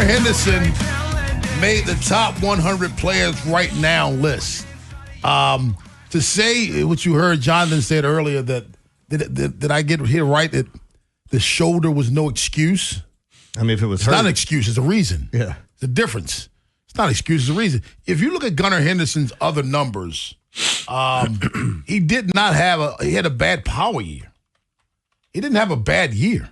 Henderson made the top 100 players right now list. To say what you heard Jonathan said earlier, that did I get here right, that the shoulder was no excuse? I mean, if it was it's not an excuse, it's a reason. Yeah. It's a difference. It's not an excuse, it's a reason. If you look at Gunnar Henderson's other numbers, he did not have he had a bad power year. He didn't have a bad year.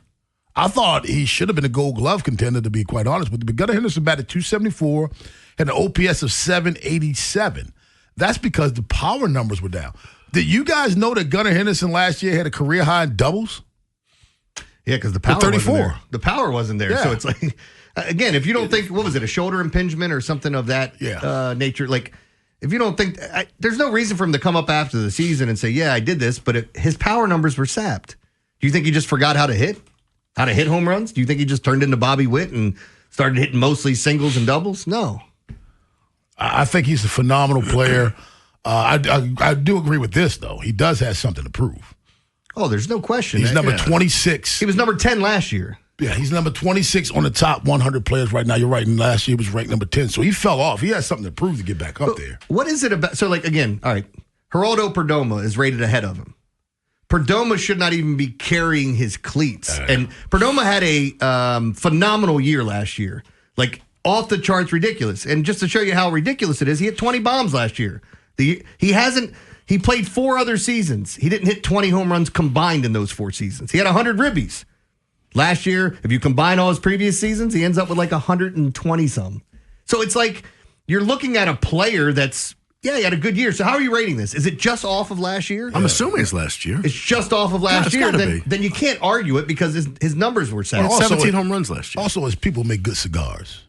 I thought he should have been a Gold Glove contender, to be quite honest with you. But Gunnar Henderson batted .274, had an OPS of .787. That's because the power numbers were down. Did you guys know that Gunnar Henderson last year had a career high in doubles? Yeah, because the power 34. wasn't there. The power wasn't there. Yeah. So it's like, again, if you don't think, what was it, a shoulder impingement or something of that nature? Like, if you don't think, there's no reason for him to come up after the season and say, yeah, I did this, but his power numbers were sapped. Do you think he just forgot how to hit? How to hit home runs? Do you think he just turned into Bobby Witt and started hitting mostly singles and doubles? No. I think he's a phenomenal player. I do agree with this, though. He does have something to prove. Oh, there's no question. He's number 26. He was number 10 last year. Yeah, he's number 26 on the top 100 players right now. You're right. And last year he was ranked number 10. So he fell off. He has something to prove to get back up there. What is it about? So, like, again, all right, Geraldo Perdomo is rated ahead of him. Perdomo should not even be carrying his cleats. And Perdomo had a phenomenal year last year. Like, off the charts ridiculous. And just to show you how ridiculous it is, he hit 20 bombs last year. He played 4 other seasons. He didn't hit 20 home runs combined in those 4 seasons. He had 100 ribbies. Last year, if you combine all his previous seasons, he ends up with like 120-some. So it's like you're looking at a player that's, he had a good year. So how are you rating this? Is it just off of last year? I'm assuming it's last year. It's just off of last year. Then you can't argue it because his numbers were set. 17 home runs last year. Also, his people make good cigars.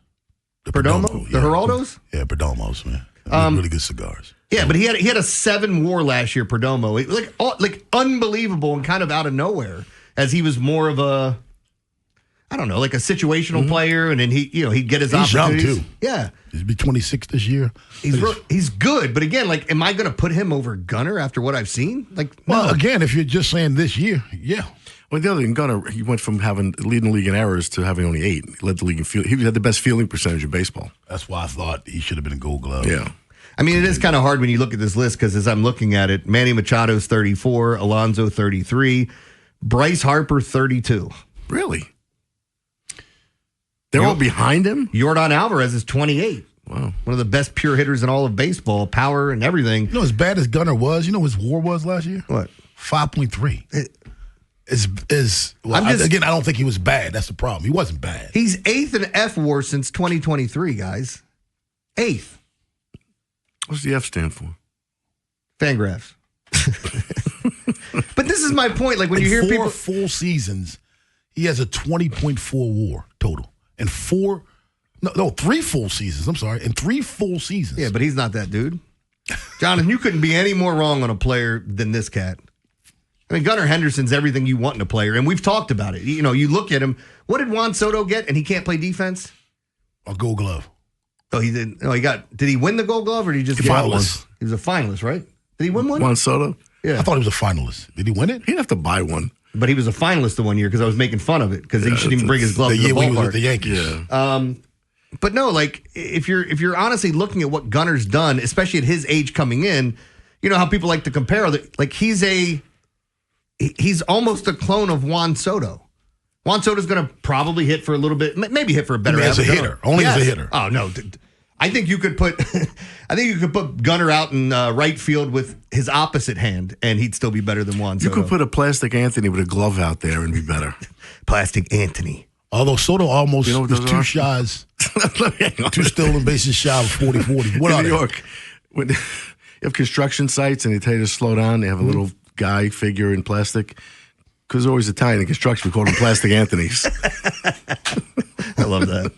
The Perdomo? The Geraldos? Yeah, Perdomos, man. Really good cigars. Yeah, but he had a 7 WAR last year, Perdomo. Like unbelievable and kind of out of nowhere, as he was more of a, I don't know, like a situational player, and then he'd get his opportunities. He's young too. Yeah, he'll be 26 this year. He's good, but again, like, am I going to put him over Gunner after what I've seen? Like, well, again, if you're just saying this year, yeah. Well, the other thing, Gunner, he went from leading the league in errors to having only 8. He led the league in field. He had the best fielding percentage in baseball. That's why I thought he should have been a Gold Glove. Yeah. I mean, it is kind of hard when you look at this list because as I'm looking at it, Manny Machado's 34, Alonso 33, Bryce Harper 32. Really? They're all behind him? Yordan Alvarez is 28. Wow. One of the best pure hitters in all of baseball, power and everything. You know, as bad as Gunner was, you know what his WAR was last year? What? 5.3. Again, I don't think he was bad. That's the problem. He wasn't bad. He's 8th in F WAR since 2023, guys. 8th. What's the F stand for? Fangraphs. But this is my point. Like when you hear 4 people, full seasons, he has a 20.4 WAR total, and 3 full seasons. I'm sorry, and 3 full seasons. Yeah, but he's not that dude. Jonathan, you couldn't be any more wrong on a player than this cat. I mean, Gunnar Henderson's everything you want in a player, and we've talked about it. You know, you look at him. What did Juan Soto get? And he can't play defense. A Gold Glove. Oh, he didn't. No, did he win the Gold Glove or did he just get finalist? He was a finalist, right? Did he win one? Juan Soto? Yeah. I thought he was a finalist. Did he win it? He'd have to buy one. But he was a finalist the one year because I was making fun of it because he shouldn't even bring his glove to the year he ballpark. was with the Yankees. Yeah. But no, like if you're honestly looking at what Gunner's done, especially at his age coming in, you know how people like to compare. Like he's almost a clone of Juan Soto. Juan Soto's going to probably hit for a little bit, maybe hit for a better as a hitter. Only as a hitter. Oh no, I think you could put Gunner out in right field with his opposite hand, and he'd still be better than Juan Soto. You could put a plastic Anthony with a glove out there and be better. Plastic Anthony. Although Soto almost was 2 shots, 2 stolen bases shy of 40-40. What in are New they? York, when you have construction sites and they tell you to slow down, they have a little guy figure in plastic. Because they're always Italian in construction, we call them Plastic Anthonys. I love that.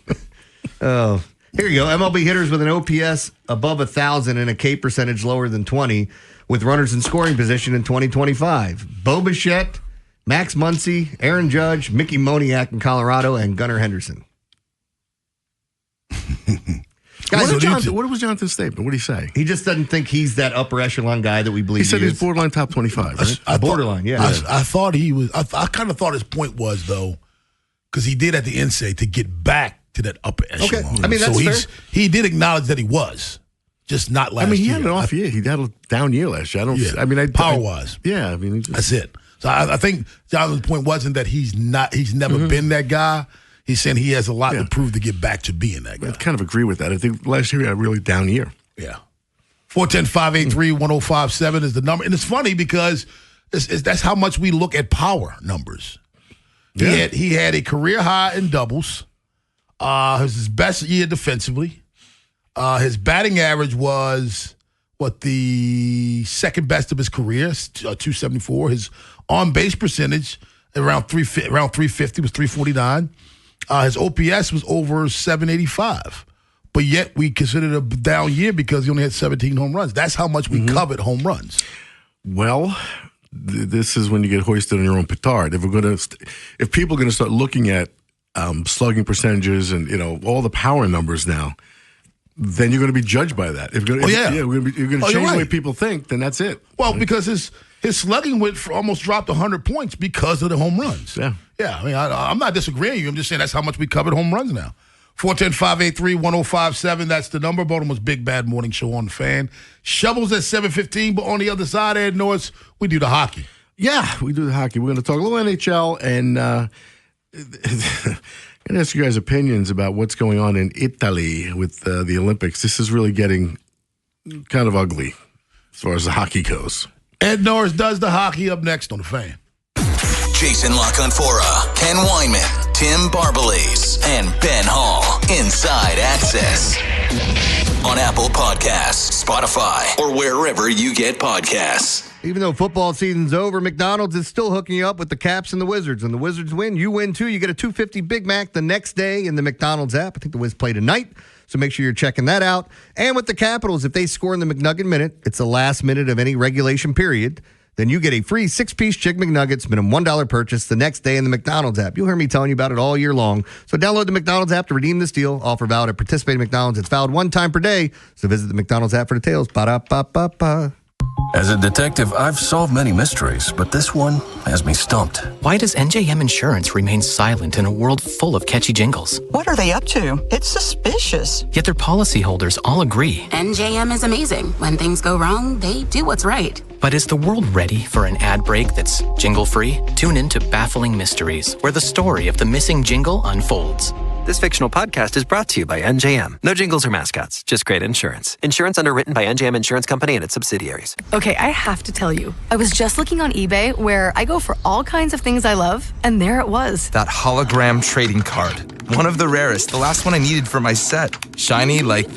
Oh, here you go. MLB hitters with an OPS above 1,000 and a K percentage lower than 20 with runners in scoring position in 2025. Bo Bichette, Max Muncy, Aaron Judge, Mickey Moniak in Colorado, and Gunnar Henderson. Guys, what was Jonathan's statement? What did he say? He just doesn't think he's that upper echelon guy that we believe he said is. he's borderline top 25, right? Borderline, yeah. I thought he was. I kind of thought his point was, though, because he did at the end say to get back to that upper echelon. Okay. I mean, that's fair. He did acknowledge that he was, just not last year. He had an off year. He had a down year last year. Power-wise. Yeah, that's it. So I think Jonathan's point wasn't that he's never been that guy. He's saying he has a lot to prove to get back to being that guy. I kind of agree with that. I think last year he had a really down year. Yeah. 410-583-1057 is the number. And it's funny because that's how much we look at power numbers. Yeah. He had a career high in doubles. It was his best year defensively. His batting average was the second best of his career, 274. His on-base percentage around 350 was 349. His OPS was over 785. But yet we considered a down year because he only had 17 home runs. That's how much we covet home runs. Well, this is when you get hoisted on your own petard. If people are going to start looking at slugging percentages and all the power numbers now, then you're going to be judged by that. If you're going to change the way people think, then that's it. Well, because his slugging almost dropped 100 points because of the home runs. Yeah. I mean, I'm not disagreeing with you. I'm just saying that's how much we covered home runs now. 410-583-1057. That's the number. Baltimore's Big Bad Morning Show on the Fan. Shovels at 7:15, but on the other side, Ed Norris, we do the hockey. Yeah, we do the hockey. We're going to talk a little NHL and going to ask you guys' opinions about what's going on in Italy with the Olympics. This is really getting kind of ugly as far as the hockey goes. Ed Norris does the hockey up next on the Fan. Jason LaConfora, Ken Weinman, Tim Barbalace, and Ben Hall. Inside Access. On Apple Podcasts, Spotify, or wherever you get podcasts. Even though football season's over, McDonald's is still hooking you up with the Caps and the Wizards. And the Wizards win, you win too. You get a $2.50 Big Mac the next day in the McDonald's app. I think the Wiz play tonight, so make sure you're checking that out. And with the Capitals, if they score in the McNugget minute, it's the last minute of any regulation period, then you get a free 6-piece Chicken McNuggets, minimum $1 purchase the next day in the McDonald's app. You'll hear me telling you about it all year long. So download the McDonald's app to redeem this deal. Offer valid at participating McDonald's. It's valid one time per day. So visit the McDonald's app for details. Ba-da-ba-ba-ba. As a detective, I've solved many mysteries, but this one has me stumped. Why does NJM Insurance remain silent in a world full of catchy jingles? What are they up to? It's suspicious. Yet their policyholders all agree. NJM is amazing. When things go wrong, they do what's right. But is the world ready for an ad break that's jingle-free? Tune in to Baffling Mysteries, where the story of the missing jingle unfolds. This fictional podcast is brought to you by NJM. No jingles or mascots, just great insurance. Insurance underwritten by NJM Insurance Company and its subsidiaries. Okay, I have to tell you, I was just looking on eBay where I go for all kinds of things I love, and there it was. That hologram trading card. One of the rarest. The last one I needed for my set. Shiny like